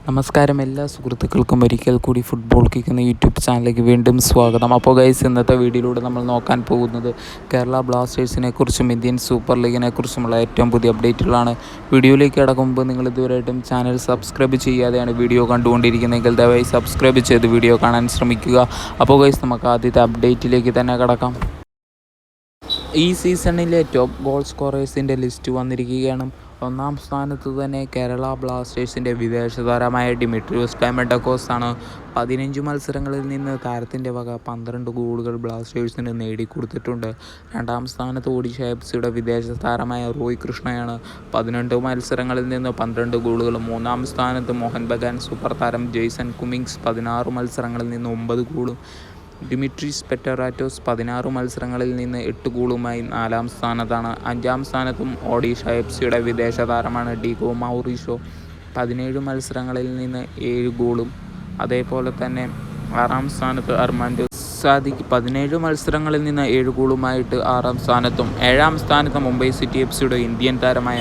നമസ്കാരം എല്ലാ സുഹൃത്തുക്കൾക്കും ഒരിക്കൽ കൂടി ഫുട്ബോൾ കിക്ക് എന്ന യൂട്യൂബ് ചാനലിലേക്ക് വീണ്ടും സ്വാഗതം. അപ്പോൾ ഗൈസ്, ഇന്നത്തെ വീഡിയോയിലൂടെ നമ്മൾ നോക്കാൻ പോകുന്നത് കേരള ബ്ലാസ്റ്റേഴ്സിനെ കുറിച്ചും ഇന്ത്യൻ സൂപ്പർ ലീഗിനെ കുറിച്ചുമുള്ള ഏറ്റവും പുതിയ അപ്ഡേറ്റുകളാണ്. വീഡിയോയിലേക്ക് കടക്കുമ്പോൾ നിങ്ങൾ ഇതുവരെയായിട്ടും ചാനൽ സബ്സ്ക്രൈബ് ചെയ്യാതെയാണ് വീഡിയോ കണ്ടുകൊണ്ടിരിക്കുന്നതെങ്കിൽ ദയവായി സബ്സ്ക്രൈബ് ചെയ്ത് വീഡിയോ കാണാൻ ശ്രമിക്കുക. അപ്പോൾ ഗൈസ്, നമുക്ക് ആദ്യത്തെ അപ്ഡേറ്റിലേക്ക് തന്നെ കടക്കാം. ഈ സീസണിലെ ടോപ്പ് ഗോൾ സ്കോറേഴ്സിൻ്റെ ലിസ്റ്റ് വന്നിരിക്കുകയാണ്. ഒന്നാം സ്ഥാനത്ത് തന്നെ കേരള ബ്ലാസ്റ്റേഴ്സിൻ്റെ വിദേശ താരമായ ഡിമിട്രിയോസ് ഡയമൻഡക്കോസ് ആണ്. 15 മത്സരങ്ങളിൽ നിന്ന് താരത്തിൻ്റെ വക 12 ഗോളുകൾ ബ്ലാസ്റ്റേഴ്സിന് നേടിക്കൊടുത്തിട്ടുണ്ട്. രണ്ടാം സ്ഥാനത്ത് ഒഡീഷ എഫ്.സിയുടെ വിദേശ താരമായ റോയ് കൃഷ്ണയാണ്. 18 മത്സരങ്ങളിൽ നിന്ന് 12 ഗോളുകളും. മൂന്നാം സ്ഥാനത്ത് മോഹൻ ബഗാൻ സൂപ്പർ താരം ജെയ്സൺ കുമിങ്സ് 16 മത്സരങ്ങളിൽ നിന്ന് 9 ഗോളും. ഡിമിട്രീസ് പെറ്ററാറ്റോസ് 16 മത്സരങ്ങളിൽ നിന്ന് 8 ഗോളുമായി നാലാം സ്ഥാനത്താണ്. അഞ്ചാം സ്ഥാനത്തും ഒഡീഷ എഫ്.സിയുടെ വിദേശ താരമാണ് ഡിഗോ മൗറീഷോ. 17 മത്സരങ്ങളിൽ നിന്ന് 7 ഗോളും. അതേപോലെ തന്നെ ആറാം സ്ഥാനത്ത് അർമാൻഡോ സാദിഖ് 17 മത്സരങ്ങളിൽ നിന്ന് 7 ഗോളുമായിട്ട് ആറാം സ്ഥാനത്തും. ഏഴാം സ്ഥാനത്ത് മുംബൈ സിറ്റി എഫ്.സിയുടെ ഇന്ത്യൻ താരമായ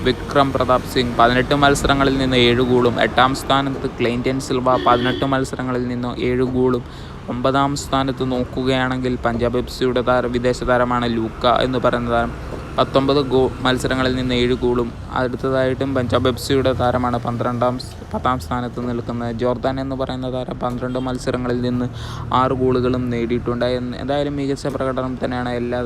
വിക്രം പ്രതാപ് സിംഗ് 18 മത്സരങ്ങളിൽ നിന്ന് 7 ഗോളും. എട്ടാം സ്ഥാനത്ത് ക്ലെയിൻറ്റൻ സിൽവ 18 മത്സരങ്ങളിൽ നിന്ന് 7 ഗോളും. ഒമ്പതാം സ്ഥാനത്ത് നോക്കുകയാണെങ്കിൽ പഞ്ചാബ് എഫ്.സിയുടെ വിദേശ താരമാണ് ലൂക്ക എന്ന് പറയുന്ന താരം 19 മത്സരങ്ങളിൽ നിന്ന് 7 ഗോളും. അടുത്തതായിട്ടും പഞ്ചാബ് എഫ്.സിയുടെ താരമാണ് 10ാം സ്ഥാനത്ത് നിൽക്കുന്നത് ജോർദാൻ എന്ന് പറയുന്ന താരം 12 മത്സരങ്ങളിൽ നിന്ന് 6 ഗോളുകളും നേടിയിട്ടുണ്ട്. എന്തായാലും മികച്ച പ്രകടനം തന്നെയാണ് എല്ലാ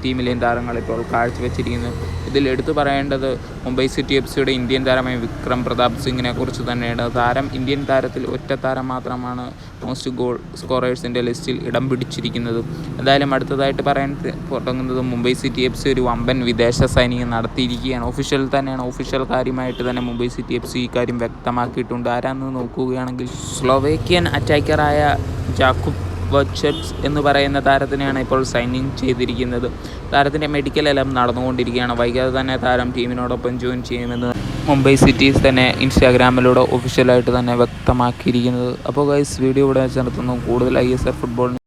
ടീമിലെയും താരങ്ങൾ ഇപ്പോൾ കാഴ്ചവെച്ചിരിക്കുന്നത്. ഇതിൽ എടുത്തു പറയേണ്ടത് മുംബൈ സിറ്റി എഫ്.സിയുടെ ഇന്ത്യൻ താരമായ വിക്രം പ്രതാപ് സിംഗിനെ കുറിച്ച് തന്നെയാണ്. ഇന്ത്യൻ താരത്തിൽ ഒറ്റ താരം മാത്രമാണ് മോസ്റ്റ് ഗോൾ സ്കോറേഴ്സിൻ്റെ ലിസ്റ്റിൽ ഇടം പിടിച്ചിരിക്കുന്നത്. എന്തായാലും അടുത്തതായിട്ട് പറയാൻ തുടങ്ങുന്നത് മുംബൈ സിറ്റി എഫ്.സി ഒരു വമ്പൻ വിദേശ സൈനികം നടത്തിയിരിക്കുകയാണ്. ഒഫീഷ്യൽ കാര്യമായിട്ട് തന്നെ മുംബൈ സിറ്റി എഫ്.സി ഈ കാര്യം വ്യക്തമാക്കിയിട്ടുണ്ട്. ആരാന്ന് നോക്കുകയാണെങ്കിൽ സ്ലോവേക്കിയൻ അറ്റാക്കറായ ജാക്കുബ് വച്ചെറ്റ്സ് എന്ന് പറയുന്ന താരത്തിനെയാണ് ഇപ്പോൾ സൈനിങ് ചെയ്തിരിക്കുന്നത്. താരത്തിൻ്റെ മെഡിക്കൽ എല്ലാം നടന്നുകൊണ്ടിരിക്കുകയാണ്. വൈകാതെ തന്നെ താരം ടീമിനോടൊപ്പം ജോയിൻ ചെയ്യുമെന്ന് മുംബൈ സിറ്റീസ് തന്നെ ഇൻസ്റ്റാഗ്രാമിലൂടെ ഒഫീഷ്യലായിട്ട് തന്നെ വ്യക്തമാക്കിയിരിക്കുന്നത്. അപ്പോൾ ഗൈസ്, വീഡിയോ ഇവിടെ നിർത്തുന്നു. കൂടുതൽ ISL ഫുട്ബോൾ